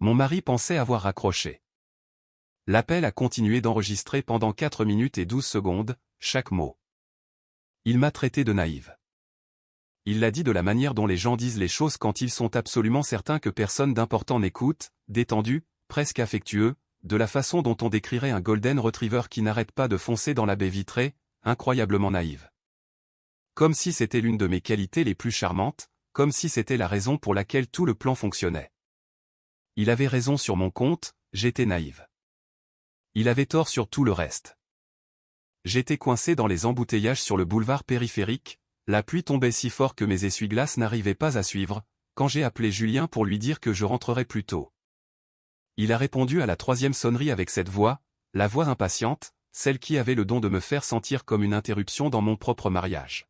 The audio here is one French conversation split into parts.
Mon mari pensait avoir raccroché. L'appel a continué d'enregistrer pendant 4 minutes et 12 secondes, chaque mot. Il m'a traité de naïve. Il l'a dit de la manière dont les gens disent les choses quand ils sont absolument certains que personne d'important n'écoute, détendu, presque affectueux, de la façon dont on décrirait un golden retriever qui n'arrête pas de foncer dans la baie vitrée, incroyablement naïve. Comme si c'était l'une de mes qualités les plus charmantes, comme si c'était la raison pour laquelle tout le plan fonctionnait. Il avait raison sur mon compte, j'étais naïve. Il avait tort sur tout le reste. J'étais coincé dans les embouteillages sur le boulevard périphérique, la pluie tombait si fort que mes essuie-glaces n'arrivaient pas à suivre, quand j'ai appelé Julien pour lui dire que je rentrerais plus tôt. Il a répondu à la 3e sonnerie avec cette voix, la voix impatiente, celle qui avait le don de me faire sentir comme une interruption dans mon propre mariage.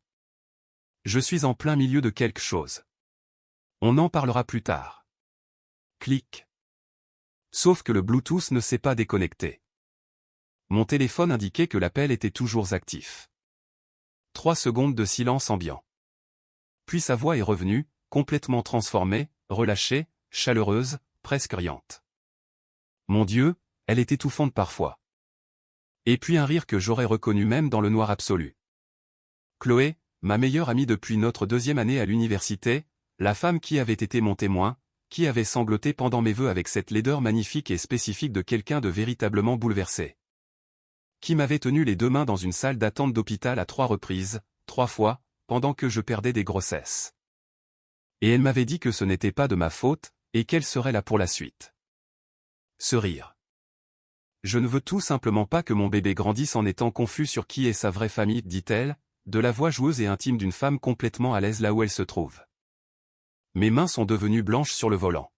Je suis en plein milieu de quelque chose. On en parlera plus tard. Clic. Sauf que le Bluetooth ne s'est pas déconnecté. Mon téléphone indiquait que l'appel était toujours actif. 3 secondes de silence ambiant. Puis sa voix est revenue, complètement transformée, relâchée, chaleureuse, presque riante. Mon Dieu, elle est étouffante parfois. Et puis un rire que j'aurais reconnu même dans le noir absolu. Chloé, ma meilleure amie depuis notre 2e année à l'université, la femme qui avait été mon témoin, qui avait sangloté pendant mes vœux avec cette laideur magnifique et spécifique de quelqu'un de véritablement bouleversé. Qui m'avait tenu les 2 mains dans une salle d'attente d'hôpital à 3 reprises, 3 fois, pendant que je perdais des grossesses. Et elle m'avait dit que ce n'était pas de ma faute, et qu'elle serait là pour la suite. Ce rire. Je ne veux tout simplement pas que mon bébé grandisse en étant confus sur qui est sa vraie famille, dit-elle, de la voix joueuse et intime d'une femme complètement à l'aise là où elle se trouve. Mes mains sont devenues blanches sur le volant.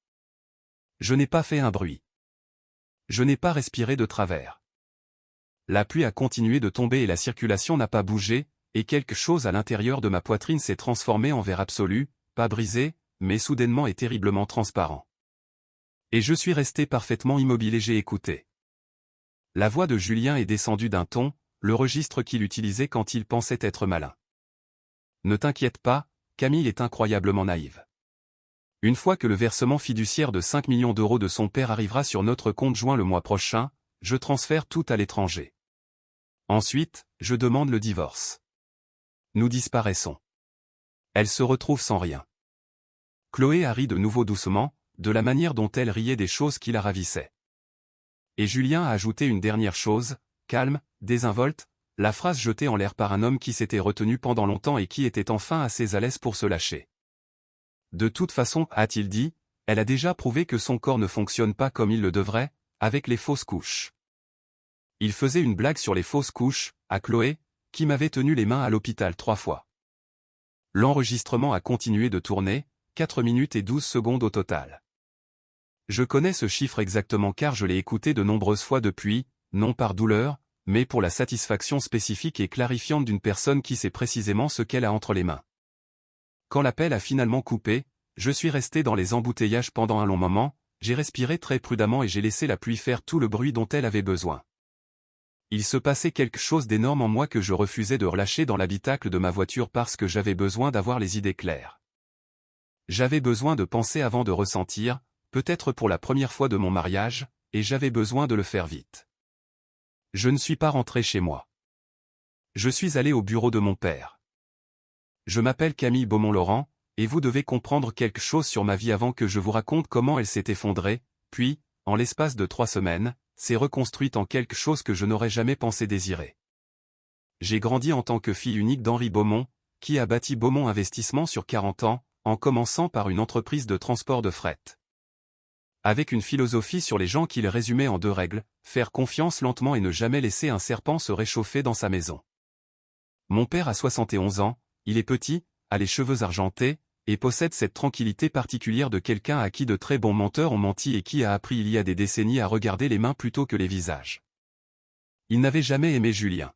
Je n'ai pas fait un bruit. Je n'ai pas respiré de travers. La pluie a continué de tomber et la circulation n'a pas bougé, et quelque chose à l'intérieur de ma poitrine s'est transformé en verre absolu, pas brisé, mais soudainement et terriblement transparent. Et je suis resté parfaitement immobile et j'ai écouté. La voix de Julien est descendue d'un ton, le registre qu'il utilisait quand il pensait être malin. Ne t'inquiète pas, Camille est incroyablement naïve. Une fois que le versement fiduciaire de 5 millions d'euros de son père arrivera sur notre compte joint le mois prochain, je transfère tout à l'étranger. Ensuite, je demande le divorce. Nous disparaissons. Elle se retrouve sans rien. Chloé a ri de nouveau doucement, de la manière dont elle riait des choses qui la ravissaient. Et Julien a ajouté une dernière chose, calme, désinvolte, la phrase jetée en l'air par un homme qui s'était retenu pendant longtemps et qui était enfin assez à l'aise pour se lâcher. De toute façon, a-t-il dit, elle a déjà prouvé que son corps ne fonctionne pas comme il le devrait, avec les fausses couches. Il faisait une blague sur les fausses couches, à Chloé, qui m'avait tenu les mains à l'hôpital 3 fois. L'enregistrement a continué de tourner, 4 minutes et 12 secondes au total. Je connais ce chiffre exactement car je l'ai écouté de nombreuses fois depuis, non par douleur, mais pour la satisfaction spécifique et clarifiante d'une personne qui sait précisément ce qu'elle a entre les mains. Quand l'appel a finalement coupé, je suis resté dans les embouteillages pendant un long moment, j'ai respiré très prudemment et j'ai laissé la pluie faire tout le bruit dont elle avait besoin. Il se passait quelque chose d'énorme en moi que je refusais de relâcher dans l'habitacle de ma voiture parce que j'avais besoin d'avoir les idées claires. J'avais besoin de penser avant de ressentir, peut-être pour la première fois de mon mariage, et j'avais besoin de le faire vite. Je ne suis pas rentré chez moi. Je suis allé au bureau de mon père. Je m'appelle Camille Beaumont-Laurent, et vous devez comprendre quelque chose sur ma vie avant que je vous raconte comment elle s'est effondrée, puis, en l'espace de 3 semaines, s'est reconstruite en quelque chose que je n'aurais jamais pensé désirer. J'ai grandi en tant que fille unique d'Henri Beaumont, qui a bâti Beaumont Investissement sur 40 ans, en commençant par une entreprise de transport de fret. Avec une philosophie sur les gens qu'il résumait en 2 règles, faire confiance lentement et ne jamais laisser un serpent se réchauffer dans sa maison. Mon père a 71 ans, il est petit, a les cheveux argentés, et possède cette tranquillité particulière de quelqu'un à qui de très bons menteurs ont menti et qui a appris il y a des décennies à regarder les mains plutôt que les visages. Il n'avait jamais aimé Julien.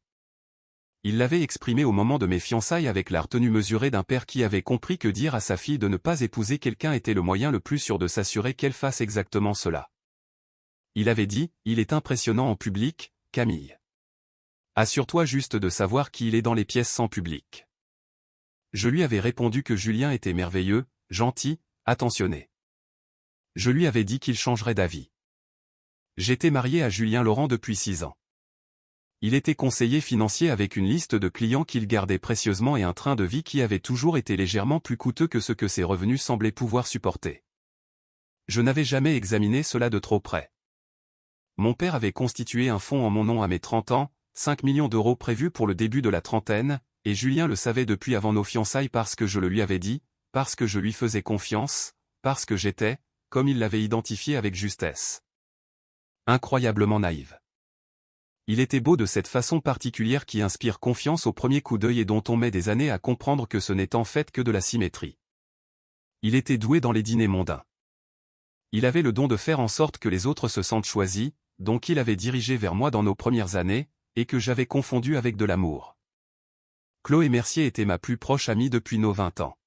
Il l'avait exprimé au moment de mes fiançailles avec la retenue mesurée d'un père qui avait compris que dire à sa fille de ne pas épouser quelqu'un était le moyen le plus sûr de s'assurer qu'elle fasse exactement cela. Il avait dit, « Il est impressionnant en public, Camille. Assure-toi juste de savoir qui il est dans les pièces sans public. » Je lui avais répondu que Julien était merveilleux, gentil, attentionné. Je lui avais dit qu'il changerait d'avis. J'étais marié à Julien Laurent depuis 6 ans. Il était conseiller financier avec une liste de clients qu'il gardait précieusement et un train de vie qui avait toujours été légèrement plus coûteux que ce que ses revenus semblaient pouvoir supporter. Je n'avais jamais examiné cela de trop près. Mon père avait constitué un fonds en mon nom à mes 30 ans, 5 millions d'euros prévus pour le début de la trentaine, et Julien le savait depuis avant nos fiançailles parce que je le lui avais dit, parce que je lui faisais confiance, parce que j'étais, comme il l'avait identifié avec justesse, incroyablement naïve. Il était beau de cette façon particulière qui inspire confiance au premier coup d'œil et dont on met des années à comprendre que ce n'est en fait que de la symétrie. Il était doué dans les dîners mondains. Il avait le don de faire en sorte que les autres se sentent choisis, donc il avait dirigé vers moi dans nos premières années, et que j'avais confondu avec de l'amour. Chloé Mercier était ma plus proche amie depuis nos 20 ans.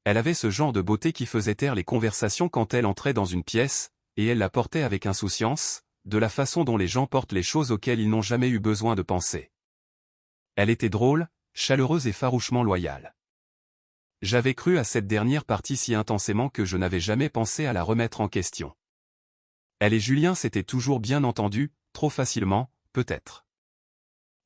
Elle avait ce genre de beauté qui faisait taire les conversations quand elle entrait dans une pièce, et elle la portait avec insouciance, de la façon dont les gens portent les choses auxquelles ils n'ont jamais eu besoin de penser. Elle était drôle, chaleureuse et farouchement loyale. J'avais cru à cette dernière partie si intensément que je n'avais jamais pensé à la remettre en question. Elle et Julien s'étaient toujours bien entendus, trop facilement, peut-être.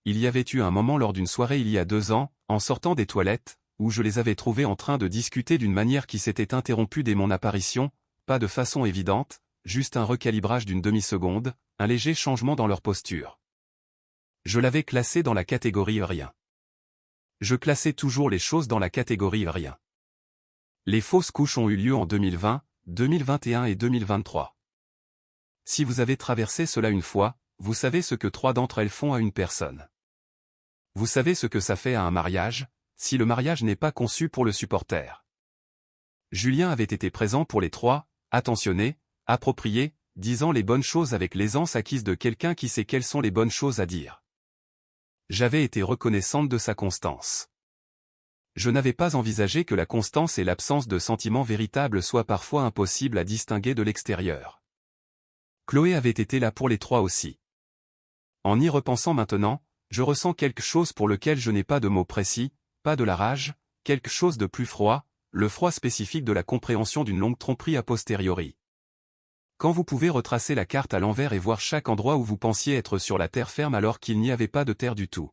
Il y avait eu un moment lors d'une soirée il y a 2 ans, en sortant des toilettes, où je les avais trouvés en train de discuter d'une manière qui s'était interrompue dès mon apparition, pas de façon évidente, juste un recalibrage d'une demi-seconde, un léger changement dans leur posture. Je l'avais classé dans la catégorie rien. Je classais toujours les choses dans la catégorie rien. Les fausses couches ont eu lieu en 2020, 2021 et 2023. Si vous avez traversé cela une fois, vous savez ce que 3 d'entre elles font à une personne. Vous savez ce que ça fait à un mariage, si le mariage n'est pas conçu pour le supporter. Julien avait été présent pour les 3, attentionné, approprié, disant les bonnes choses avec l'aisance acquise de quelqu'un qui sait quelles sont les bonnes choses à dire. J'avais été reconnaissante de sa constance. Je n'avais pas envisagé que la constance et l'absence de sentiments véritables soient parfois impossibles à distinguer de l'extérieur. Chloé avait été là pour les 3 aussi. En y repensant maintenant, je ressens quelque chose pour lequel je n'ai pas de mots précis, pas de la rage, quelque chose de plus froid, le froid spécifique de la compréhension d'une longue tromperie a posteriori. Quand vous pouvez retracer la carte à l'envers et voir chaque endroit où vous pensiez être sur la terre ferme alors qu'il n'y avait pas de terre du tout.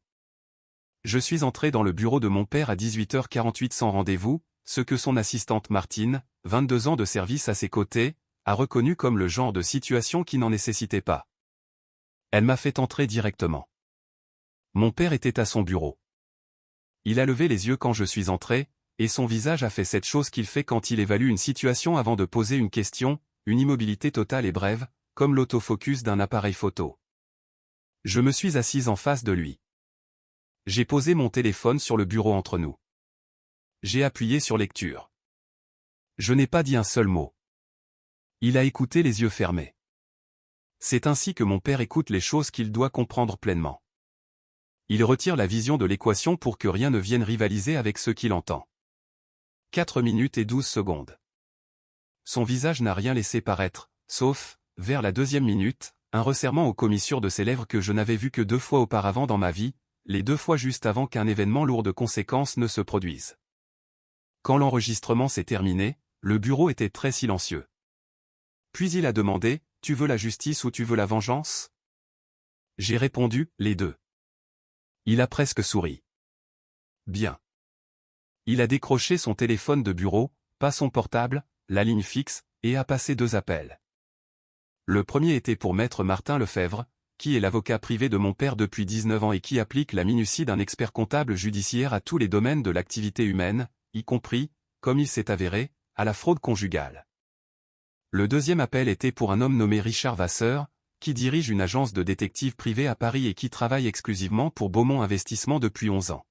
Je suis entré dans le bureau de mon père à 18h48 sans rendez-vous, ce que son assistante Martine, 22 ans de service à ses côtés, a reconnu comme le genre de situation qui n'en nécessitait pas. Elle m'a fait entrer directement. Mon père était à son bureau. Il a levé les yeux quand je suis entré, et son visage a fait cette chose qu'il fait quand il évalue une situation avant de poser une question, une immobilité totale et brève, comme l'autofocus d'un appareil photo. Je me suis assise en face de lui. J'ai posé mon téléphone sur le bureau entre nous. J'ai appuyé sur lecture. Je n'ai pas dit un seul mot. Il a écouté les yeux fermés. C'est ainsi que mon père écoute les choses qu'il doit comprendre pleinement. Il retire la vision de l'équation pour que rien ne vienne rivaliser avec ce qu'il entend. 4 minutes et 12 secondes. Son visage n'a rien laissé paraître, sauf, vers la 2e minute, un resserrement aux commissures de ses lèvres que je n'avais vu que 2 fois auparavant dans ma vie, les 2 fois juste avant qu'un événement lourd de conséquences ne se produise. Quand l'enregistrement s'est terminé, le bureau était très silencieux. Puis il a demandé, « Tu veux la justice ou tu veux la vengeance ?» J'ai répondu, « Les deux. » Il a presque souri. Bien. Il a décroché son téléphone de bureau, pas son portable, la ligne fixe, et a passé 2 appels. Le premier était pour maître Martin Lefebvre, qui est l'avocat privé de mon père depuis 19 ans et qui applique la minutie d'un expert comptable judiciaire à tous les domaines de l'activité humaine, y compris, comme il s'est avéré, à la fraude conjugale. Le deuxième appel était pour un homme nommé Richard Vasseur, qui dirige une agence de détectives privée à Paris et qui travaille exclusivement pour Beaumont Investissement depuis 11 ans.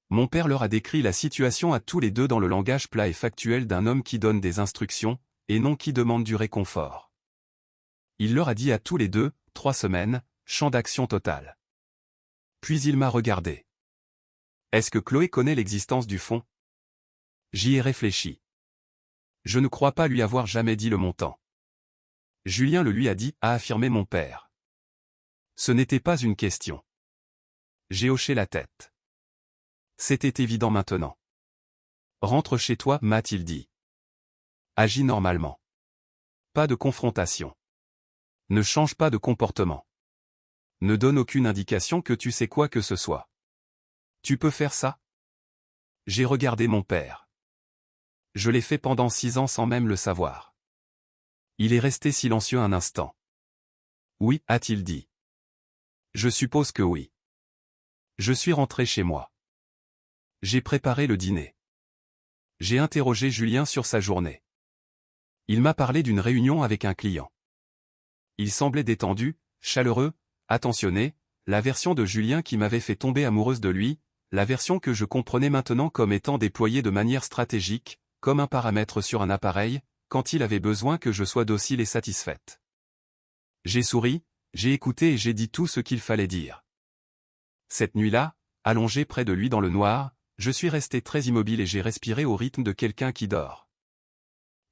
Mon père leur a décrit la situation à tous les deux dans le langage plat et factuel d'un homme qui donne des instructions, et non qui demande du réconfort. Il leur a dit à tous les deux, 3 semaines, champ d'action total. Puis il m'a regardé. Est-ce que Chloé connaît l'existence du fonds? J'y ai réfléchi. Je ne crois pas lui avoir jamais dit le montant. Julien le lui a dit, a affirmé mon père. Ce n'était pas une question. J'ai hoché la tête. C'était évident maintenant. Rentre chez toi, m'a-t-il dit. Agis normalement. Pas de confrontation. Ne change pas de comportement. Ne donne aucune indication que tu sais quoi que ce soit. Tu peux faire ça? J'ai regardé mon père. Je l'ai fait pendant 6 ans sans même le savoir. Il est resté silencieux un instant. Oui, a-t-il dit. Je suppose que oui. Je suis rentré chez moi. J'ai préparé le dîner. J'ai interrogé Julien sur sa journée. Il m'a parlé d'une réunion avec un client. Il semblait détendu, chaleureux, attentionné, la version de Julien qui m'avait fait tomber amoureuse de lui, la version que je comprenais maintenant comme étant déployée de manière stratégique, comme un paramètre sur un appareil, quand il avait besoin que je sois docile et satisfaite. J'ai souri, j'ai écouté et j'ai dit tout ce qu'il fallait dire. Cette nuit-là, allongé près de lui dans le noir, je suis resté très immobile et j'ai respiré au rythme de quelqu'un qui dort.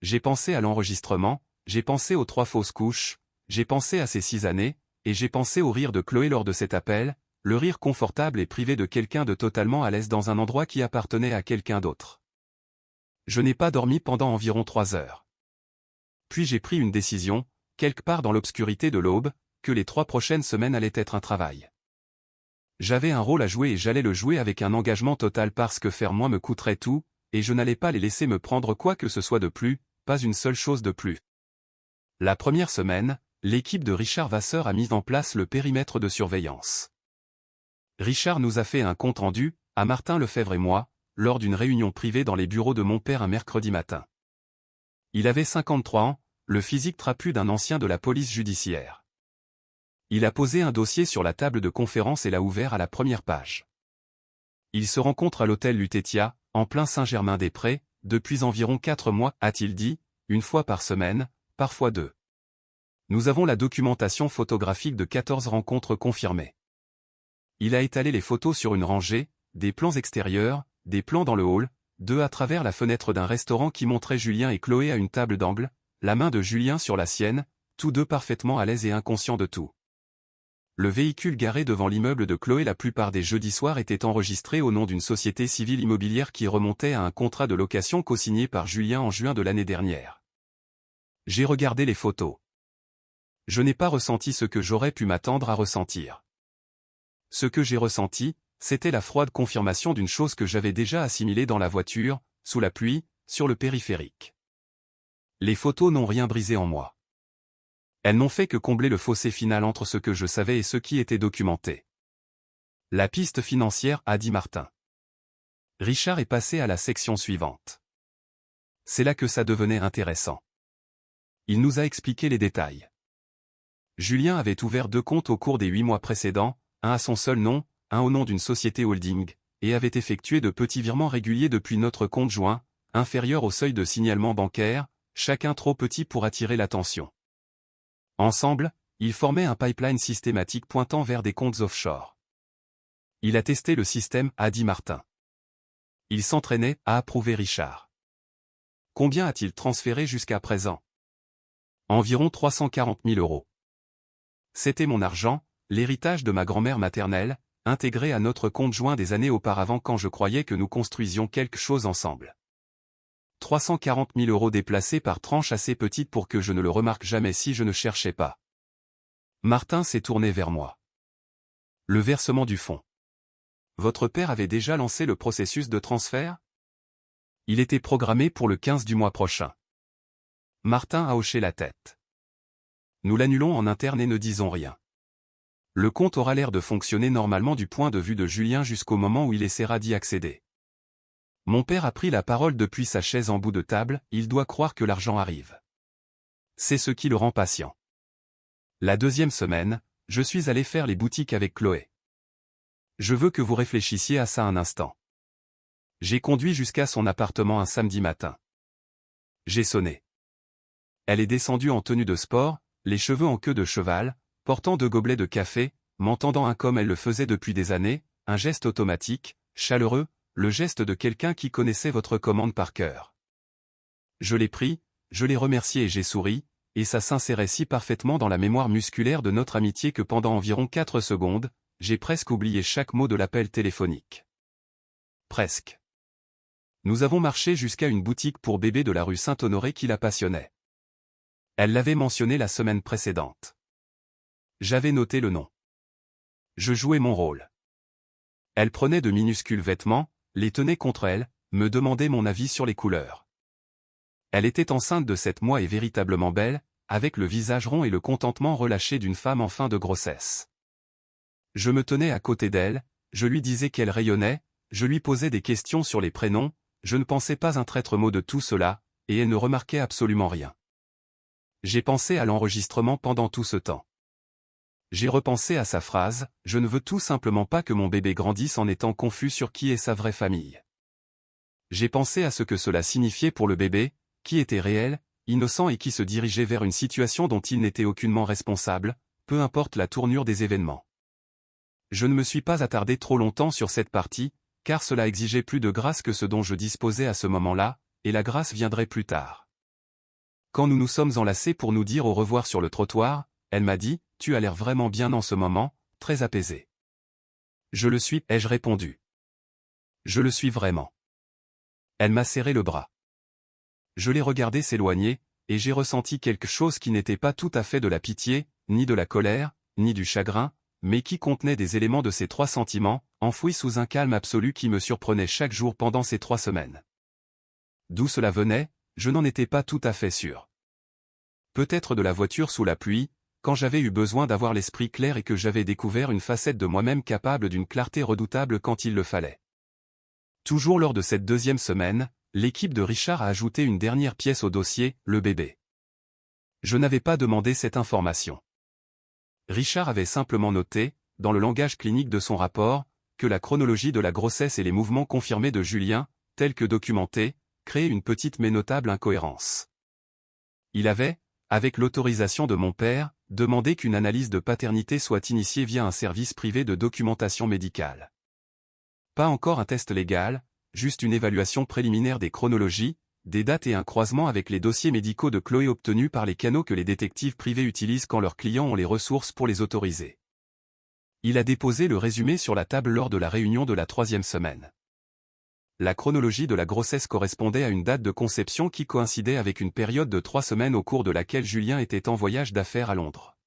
J'ai pensé à l'enregistrement, j'ai pensé aux 3 fausses couches, j'ai pensé à ces 6 années, et j'ai pensé au rire de Chloé lors de cet appel, le rire confortable et privé de quelqu'un de totalement à l'aise dans un endroit qui appartenait à quelqu'un d'autre. Je n'ai pas dormi pendant environ 3 heures. Puis j'ai pris une décision, quelque part dans l'obscurité de l'aube, que les 3 prochaines semaines allaient être un travail. J'avais un rôle à jouer et j'allais le jouer avec un engagement total parce que faire moins me coûterait tout, et je n'allais pas les laisser me prendre quoi que ce soit de plus, pas une seule chose de plus. La première semaine, l'équipe de Richard Vasseur a mis en place le périmètre de surveillance. Richard nous a fait un compte-rendu, à Martin Lefebvre et moi, lors d'une réunion privée dans les bureaux de mon père un mercredi matin. Il avait 53 ans, le physique trapu d'un ancien de la police judiciaire. Il a posé un dossier sur la table de conférence et l'a ouvert à la première page. Il se rencontre à l'hôtel Lutetia, en plein Saint-Germain-des-Prés, depuis environ 4 mois, a-t-il dit, 1 fois par semaine, parfois 2. Nous avons la documentation photographique de 14 rencontres confirmées. Il a étalé les photos sur une rangée, des plans extérieurs, des plans dans le hall, 2 à travers la fenêtre d'un restaurant qui montrait Julien et Chloé à une table d'angle, la main de Julien sur la sienne, tous deux parfaitement à l'aise et inconscients de tout. Le véhicule garé devant l'immeuble de Chloé la plupart des jeudis soirs était enregistré au nom d'une société civile immobilière qui remontait à un contrat de location co-signé par Julien en juin de l'année dernière. J'ai regardé les photos. Je n'ai pas ressenti ce que j'aurais pu m'attendre à ressentir. Ce que j'ai ressenti, c'était la froide confirmation d'une chose que j'avais déjà assimilée dans la voiture, sous la pluie, sur le périphérique. Les photos n'ont rien brisé en moi. Elles n'ont fait que combler le fossé final entre ce que je savais et ce qui était documenté. La piste financière, a dit Martin. Richard est passé à la section suivante. C'est là que ça devenait intéressant. Il nous a expliqué les détails. Julien avait ouvert 2 comptes au cours des 8 mois précédents, un à son seul nom, un au nom d'une société holding, et avait effectué de petits virements réguliers depuis notre compte joint, inférieur au seuil de signalement bancaire, chacun trop petit pour attirer l'attention. Ensemble, ils formaient un pipeline systématique pointant vers des comptes offshore. Il a testé le système, a dit Martin. Il s'entraînait, a approuvé Richard. Combien a-t-il transféré jusqu'à présent? Environ 340 000 euros. C'était mon argent, l'héritage de ma grand-mère maternelle, intégré à notre compte joint des années auparavant quand je croyais que nous construisions quelque chose ensemble. 340 000 euros déplacés par tranche assez petite pour que je ne le remarque jamais si je ne cherchais pas. Martin s'est tourné vers moi. Le versement du fonds. Votre père avait déjà lancé le processus de transfert? Il était programmé pour le 15 du mois prochain. Martin a hoché la tête. Nous l'annulons en interne et ne disons rien. Le compte aura l'air de fonctionner normalement du point de vue de Julien jusqu'au moment où il essaiera d'y accéder. Mon père a pris la parole depuis sa chaise en bout de table, il doit croire que l'argent arrive. C'est ce qui le rend patient. La 2e semaine, je suis allé faire les boutiques avec Chloé. Je veux que vous réfléchissiez à ça un instant. J'ai conduit jusqu'à son appartement un samedi matin. J'ai sonné. Elle est descendue en tenue de sport, les cheveux en queue de cheval, portant 2 gobelets de café, m'entendant un comme elle le faisait depuis des années, un geste automatique, chaleureux, le geste de quelqu'un qui connaissait votre commande par cœur. Je l'ai pris, je l'ai remercié et j'ai souri, et ça s'insérait si parfaitement dans la mémoire musculaire de notre amitié que pendant environ 4 secondes, j'ai presque oublié chaque mot de l'appel téléphonique. Presque. Nous avons marché jusqu'à une boutique pour bébé de la rue Saint-Honoré qui la passionnait. Elle l'avait mentionné la semaine précédente. J'avais noté le nom. Je jouais mon rôle. Elle prenait de minuscules vêtements, les tenait contre elle, me demandait mon avis sur les couleurs. Elle était enceinte de 7 mois et véritablement belle, avec le visage rond et le contentement relâché d'une femme en fin de grossesse. Je me tenais à côté d'elle, je lui disais qu'elle rayonnait, je lui posais des questions sur les prénoms, je ne pensais pas un traître mot de tout cela, et elle ne remarquait absolument rien. J'ai pensé à l'enregistrement pendant tout ce temps. J'ai repensé à sa phrase, « Je ne veux tout simplement pas que mon bébé grandisse en étant confus sur qui est sa vraie famille. » J'ai pensé à ce que cela signifiait pour le bébé, qui était réel, innocent et qui se dirigeait vers une situation dont il n'était aucunement responsable, peu importe la tournure des événements. Je ne me suis pas attardé trop longtemps sur cette partie, car cela exigeait plus de grâce que ce dont je disposais à ce moment-là, et la grâce viendrait plus tard. Quand nous nous sommes enlacés pour nous dire au revoir sur le trottoir, elle m'a dit, « Tu as l'air vraiment bien en ce moment, très apaisé. » Je le suis, ai-je répondu. Je le suis vraiment. Elle m'a serré le bras. Je l'ai regardé s'éloigner, et j'ai ressenti quelque chose qui n'était pas tout à fait de la pitié, ni de la colère, ni du chagrin, mais qui contenait des éléments de ces 3 sentiments, enfouis sous un calme absolu qui me surprenait chaque jour pendant ces 3 semaines. D'où cela venait, je n'en étais pas tout à fait sûr. Peut-être de la voiture sous la pluie, quand j'avais eu besoin d'avoir l'esprit clair et que j'avais découvert une facette de moi-même capable d'une clarté redoutable quand il le fallait. Toujours lors de cette 2e semaine, l'équipe de Richard a ajouté une dernière pièce au dossier, le bébé. Je n'avais pas demandé cette information. Richard avait simplement noté, dans le langage clinique de son rapport, que la chronologie de la grossesse et les mouvements confirmés de Julien, tels que documentés, créaient une petite mais notable incohérence. Il avait, avec l'autorisation de mon père, demandé qu'une analyse de paternité soit initiée via un service privé de documentation médicale. Pas encore un test légal, juste une évaluation préliminaire des chronologies, des dates et un croisement avec les dossiers médicaux de Chloé obtenus par les canaux que les détectives privés utilisent quand leurs clients ont les ressources pour les autoriser. Il a déposé le résumé sur la table lors de la réunion de la 3e semaine. La chronologie de la grossesse correspondait à une date de conception qui coïncidait avec une période de 3 semaines au cours de laquelle Julien était en voyage d'affaires à Londres.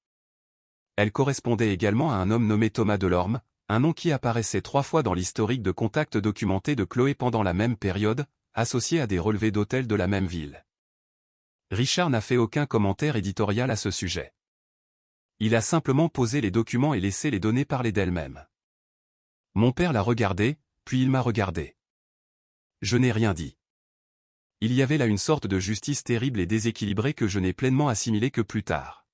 Elle correspondait également à un homme nommé Thomas Delorme, un nom qui apparaissait 3 fois dans l'historique de contact documenté de Chloé pendant la même période, associé à des relevés d'hôtels de la même ville. Richard n'a fait aucun commentaire éditorial à ce sujet. Il a simplement posé les documents et laissé les données parler d'elles-mêmes. Mon père l'a regardé, puis il m'a regardé. Je n'ai rien dit. Il y avait là une sorte de justice terrible et déséquilibrée que je n'ai pleinement assimilée que plus tard.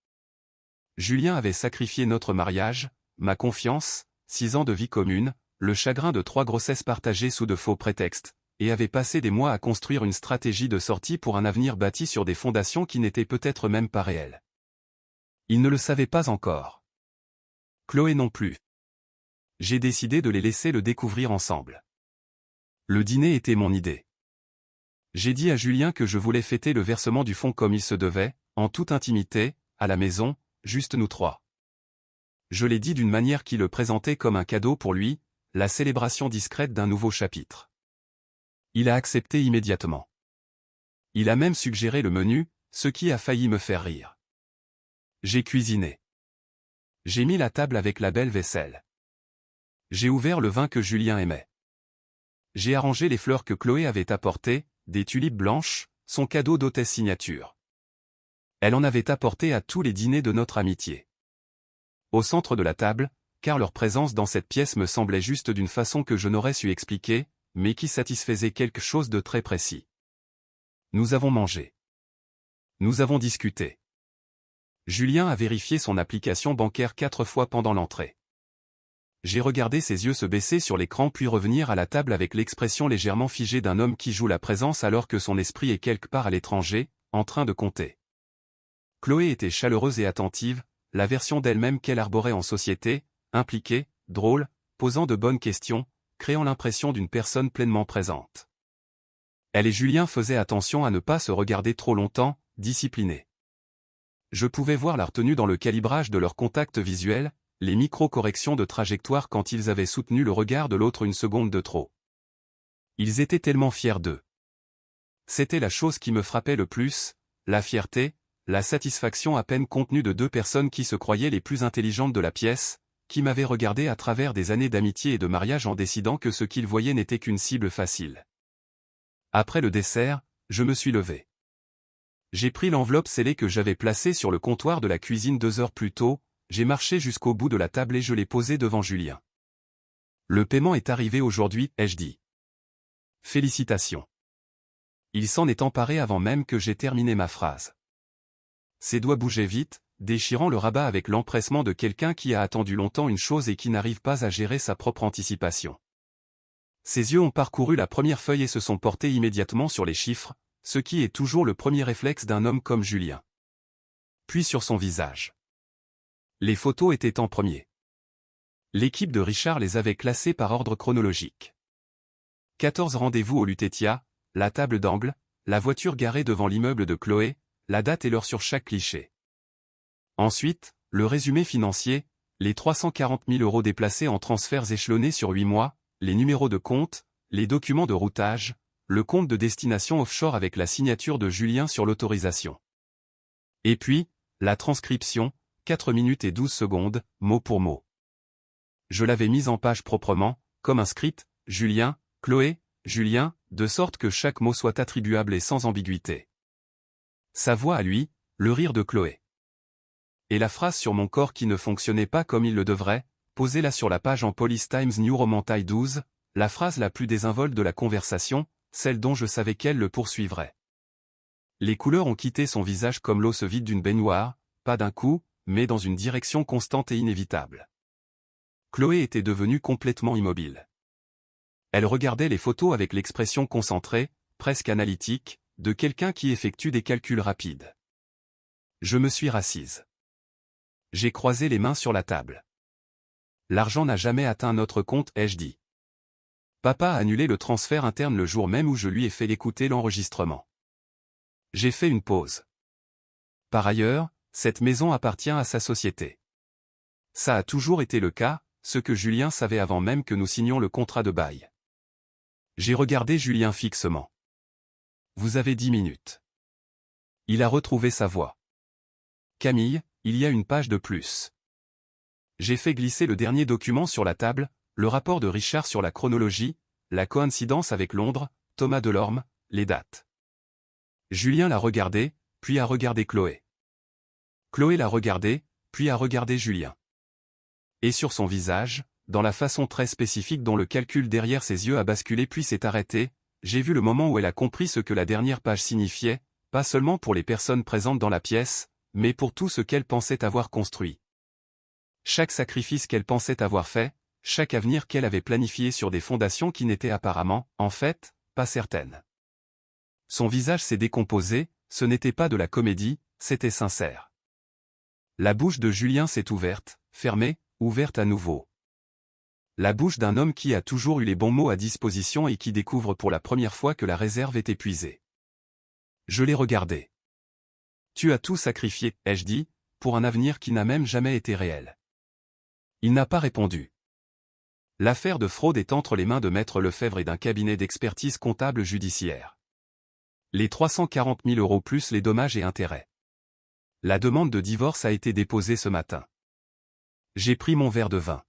Julien avait sacrifié notre mariage, ma confiance, 6 ans de vie commune, le chagrin de 3 grossesses partagées sous de faux prétextes, et avait passé des mois à construire une stratégie de sortie pour un avenir bâti sur des fondations qui n'étaient peut-être même pas réelles. Il ne le savait pas encore. Chloé non plus. J'ai décidé de les laisser le découvrir ensemble. Le dîner était mon idée. J'ai dit à Julien que je voulais fêter le versement du fonds comme il se devait, en toute intimité, à la maison, juste nous 3. Je l'ai dit d'une manière qui le présentait comme un cadeau pour lui, la célébration discrète d'un nouveau chapitre. Il a accepté immédiatement. Il a même suggéré le menu, ce qui a failli me faire rire. J'ai cuisiné. J'ai mis la table avec la belle vaisselle. J'ai ouvert le vin que Julien aimait. J'ai arrangé les fleurs que Chloé avait apportées, des tulipes blanches, son cadeau d'hôtesse signature. Elle en avait apporté à tous les dîners de notre amitié. Au centre de la table, car leur présence dans cette pièce me semblait juste d'une façon que je n'aurais su expliquer, mais qui satisfaisait quelque chose de très précis. Nous avons mangé. Nous avons discuté. Julien a vérifié son application bancaire 4 fois pendant l'entrée. J'ai regardé ses yeux se baisser sur l'écran puis revenir à la table avec l'expression légèrement figée d'un homme qui joue la présence alors que son esprit est quelque part à l'étranger, en train de compter. Chloé était chaleureuse et attentive, la version d'elle-même qu'elle arborait en société, impliquée, drôle, posant de bonnes questions, créant l'impression d'une personne pleinement présente. Elle et Julien faisaient attention à ne pas se regarder trop longtemps, disciplinés. Je pouvais voir la retenue dans le calibrage de leur contact visuel, les micro-corrections de trajectoire quand ils avaient soutenu le regard de l'autre une seconde de trop. Ils étaient tellement fiers d'eux. C'était la chose qui me frappait le plus, la fierté, la satisfaction à peine contenue de deux personnes qui se croyaient les plus intelligentes de la pièce, qui m'avaient regardé à travers des années d'amitié et de mariage en décidant que ce qu'ils voyaient n'était qu'une cible facile. Après le dessert, je me suis levé. J'ai pris l'enveloppe scellée que j'avais placée sur le comptoir de la cuisine 2 heures plus tôt, j'ai marché jusqu'au bout de la table et je l'ai posée devant Julien. Le paiement est arrivé aujourd'hui, ai-je dit. Félicitations. Il s'en est emparé avant même que j'aie terminé ma phrase. Ses doigts bougeaient vite, déchirant le rabat avec l'empressement de quelqu'un qui a attendu longtemps une chose et qui n'arrive pas à gérer sa propre anticipation. Ses yeux ont parcouru la première feuille et se sont portés immédiatement sur les chiffres, ce qui est toujours le premier réflexe d'un homme comme Julien. Puis sur son visage. Les photos étaient en premier. L'équipe de Richard les avait classées par ordre chronologique. 14 rendez-vous au Lutetia, la table d'angle, la voiture garée devant l'immeuble de Chloé, la date et l'heure sur chaque cliché. Ensuite, le résumé financier, les 340 000 € déplacés en transferts échelonnés sur 8 mois, les numéros de compte, les documents de routage, le compte de destination offshore avec la signature de Julien sur l'autorisation. Et puis, la transcription, 4 minutes et 12 secondes, mot pour mot. Je l'avais mise en page proprement, comme un script, Julien, Chloé, Julien, de sorte que chaque mot soit attribuable et sans ambiguïté. Sa voix à lui, le rire de Chloé. Et la phrase sur mon corps qui ne fonctionnait pas comme il le devrait, posée là sur la page en Police Times New Roman Taille 12, la phrase la plus désinvolte de la conversation, celle dont je savais qu'elle le poursuivrait. Les couleurs ont quitté son visage comme l'eau se vide d'une baignoire, pas d'un coup, mais dans une direction constante et inévitable. Chloé était devenue complètement immobile. Elle regardait les photos avec l'expression concentrée, presque analytique, de quelqu'un qui effectue des calculs rapides. Je me suis rassise. J'ai croisé les mains sur la table. L'argent n'a jamais atteint notre compte, ai-je dit. Papa a annulé le transfert interne le jour même où je lui ai fait écouter l'enregistrement. J'ai fait une pause. Par ailleurs, cette maison appartient à sa société. Ça a toujours été le cas, ce que Julien savait avant même que nous signions le contrat de bail. J'ai regardé Julien fixement. Vous avez 10 minutes. Il a retrouvé sa voix. Camille, il y a une page de plus. J'ai fait glisser le dernier document sur la table, le rapport de Richard sur la chronologie, la coïncidence avec Londres, Thomas Delorme, les dates. Julien l'a regardé, puis a regardé Chloé. Chloé l'a regardé, puis a regardé Julien. Et sur son visage, dans la façon très spécifique dont le calcul derrière ses yeux a basculé puis s'est arrêté, j'ai vu le moment où elle a compris ce que la dernière page signifiait, pas seulement pour les personnes présentes dans la pièce, mais pour tout ce qu'elle pensait avoir construit. Chaque sacrifice qu'elle pensait avoir fait, chaque avenir qu'elle avait planifié sur des fondations qui n'étaient apparemment, en fait, pas certaines. Son visage s'est décomposé, ce n'était pas de la comédie, c'était sincère. La bouche de Julien s'est ouverte, fermée, ouverte à nouveau. La bouche d'un homme qui a toujours eu les bons mots à disposition et qui découvre pour la première fois que la réserve est épuisée. Je l'ai regardé. Tu as tout sacrifié, ai-je dit, pour un avenir qui n'a même jamais été réel. Il n'a pas répondu. L'affaire de fraude est entre les mains de Maître Lefebvre et d'un cabinet d'expertise comptable judiciaire. Les 340 000 € plus les dommages et intérêts. La demande de divorce a été déposée ce matin. J'ai pris mon verre de vin.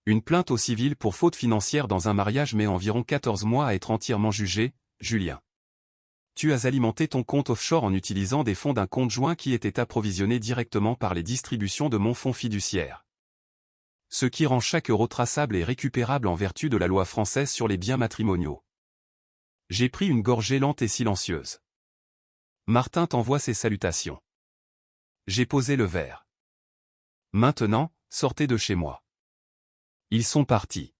Une plainte au civil pour faute financière dans un mariage met environ 14 mois à être entièrement jugée, Julien. Tu as alimenté ton compte offshore en utilisant des fonds d'un compte joint qui était approvisionné directement par les distributions de mon fonds fiduciaire. Ce qui rend chaque euro traçable et récupérable en vertu de la loi française sur les biens matrimoniaux. J'ai pris une gorgée lente et silencieuse. Martin t'envoie ses salutations. J'ai posé le verre. Maintenant, sortez de chez moi. Ils sont partis.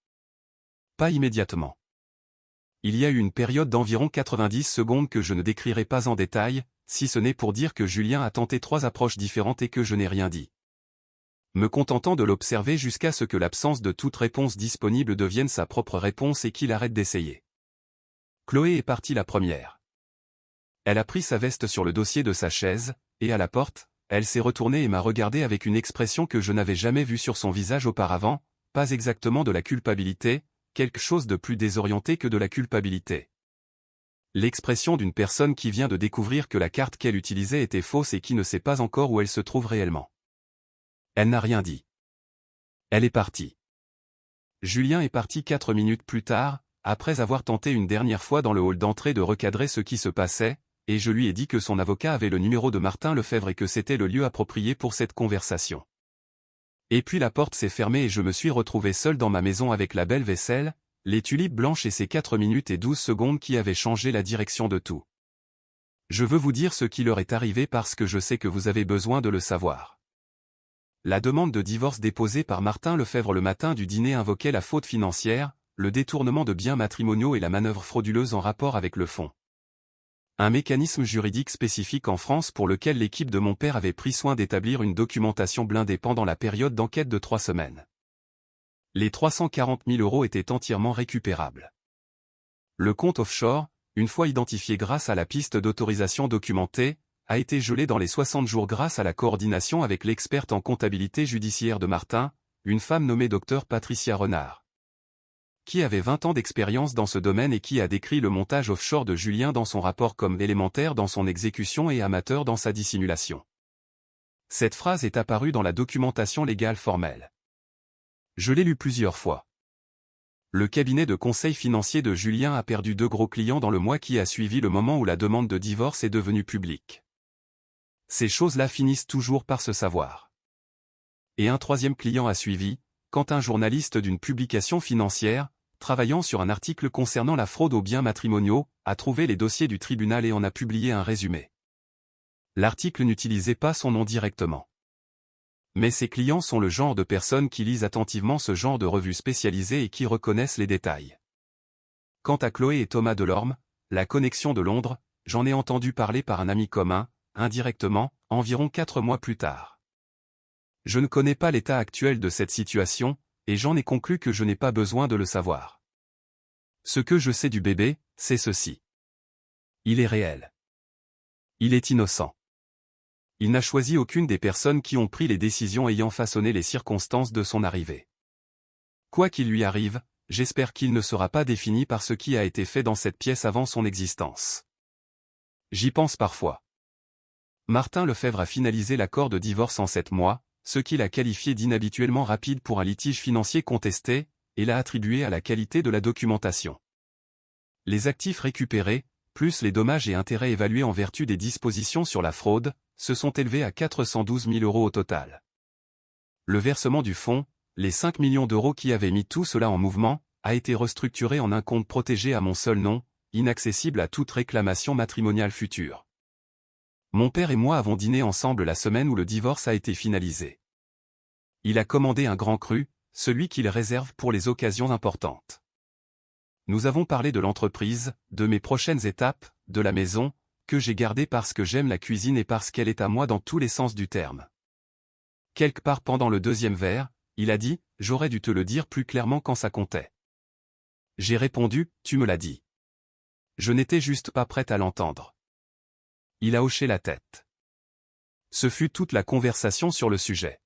Pas immédiatement. Il y a eu une période d'environ 90 secondes que je ne décrirai pas en détail, si ce n'est pour dire que Julien a tenté 3 approches différentes et que je n'ai rien dit. Me contentant de l'observer jusqu'à ce que l'absence de toute réponse disponible devienne sa propre réponse et qu'il arrête d'essayer. Chloé est partie la première. Elle a pris sa veste sur le dossier de sa chaise, et à la porte, elle s'est retournée et m'a regardé avec une expression que je n'avais jamais vue sur son visage auparavant, pas exactement de la culpabilité, quelque chose de plus désorienté que de la culpabilité. L'expression d'une personne qui vient de découvrir que la carte qu'elle utilisait était fausse et qui ne sait pas encore où elle se trouve réellement. Elle n'a rien dit. Elle est partie. Julien est parti 4 minutes plus tard, après avoir tenté une dernière fois dans le hall d'entrée de recadrer ce qui se passait, et je lui ai dit que son avocat avait le numéro de Martin Lefebvre et que c'était le lieu approprié pour cette conversation. Et puis la porte s'est fermée et je me suis retrouvé seul dans ma maison avec la belle vaisselle, les tulipes blanches et ces 4 minutes et 12 secondes qui avaient changé la direction de tout. Je veux vous dire ce qui leur est arrivé parce que je sais que vous avez besoin de le savoir. La demande de divorce déposée par Martin Lefebvre le matin du dîner invoquait la faute financière, le détournement de biens matrimoniaux et la manœuvre frauduleuse en rapport avec le fonds. Un mécanisme juridique spécifique en France pour lequel l'équipe de mon père avait pris soin d'établir une documentation blindée pendant la période d'enquête de 3 semaines. Les 340 000 € étaient entièrement récupérables. Le compte offshore, une fois identifié grâce à la piste d'autorisation documentée, a été gelé dans les 60 jours grâce à la coordination avec l'experte en comptabilité judiciaire de Martin, une femme nommée Dr Patricia Renard, qui avait 20 ans d'expérience dans ce domaine et qui a décrit le montage offshore de Julien dans son rapport comme élémentaire dans son exécution et amateur dans sa dissimulation. Cette phrase est apparue dans la documentation légale formelle. Je l'ai lu plusieurs fois. Le cabinet de conseil financier de Julien a perdu 2 gros clients dans le mois qui a suivi le moment où la demande de divorce est devenue publique. Ces choses-là finissent toujours par se savoir. Et un 3e client a suivi, quand un journaliste d'une publication financière, travaillant sur un article concernant la fraude aux biens matrimoniaux, a trouvé les dossiers du tribunal et en a publié un résumé. L'article n'utilisait pas son nom directement. Mais ces clients sont le genre de personnes qui lisent attentivement ce genre de revues spécialisées et qui reconnaissent les détails. Quant à Chloé et Thomas Delorme, la connexion de Londres, j'en ai entendu parler par un ami commun, indirectement, environ 4 mois plus tard. Je ne connais pas l'état actuel de cette situation, et j'en ai conclu que je n'ai pas besoin de le savoir. Ce que je sais du bébé, c'est ceci. Il est réel. Il est innocent. Il n'a choisi aucune des personnes qui ont pris les décisions ayant façonné les circonstances de son arrivée. Quoi qu'il lui arrive, j'espère qu'il ne sera pas défini par ce qui a été fait dans cette pièce avant son existence. J'y pense parfois. Martin Lefebvre a finalisé l'accord de divorce en 7 mois, ce qu'il a qualifié d'inhabituellement rapide pour un litige financier contesté, et l'a attribué à la qualité de la documentation. Les actifs récupérés, plus les dommages et intérêts évalués en vertu des dispositions sur la fraude, se sont élevés à 412 000 € au total. Le versement du fonds, les 5 millions d'euros qui avaient mis tout cela en mouvement, a été restructuré en un compte protégé à mon seul nom, inaccessible à toute réclamation matrimoniale future. Mon père et moi avons dîné ensemble la semaine où le divorce a été finalisé. Il a commandé un grand cru, celui qu'il réserve pour les occasions importantes. Nous avons parlé de l'entreprise, de mes prochaines étapes, de la maison, que j'ai gardée parce que j'aime la cuisine et parce qu'elle est à moi dans tous les sens du terme. Quelque part pendant le 2e verre, il a dit, « J'aurais dû te le dire plus clairement quand ça comptait. » J'ai répondu, « Tu me l'as dit. » Je n'étais juste pas prête à l'entendre. Il a hoché la tête. Ce fut toute la conversation sur le sujet.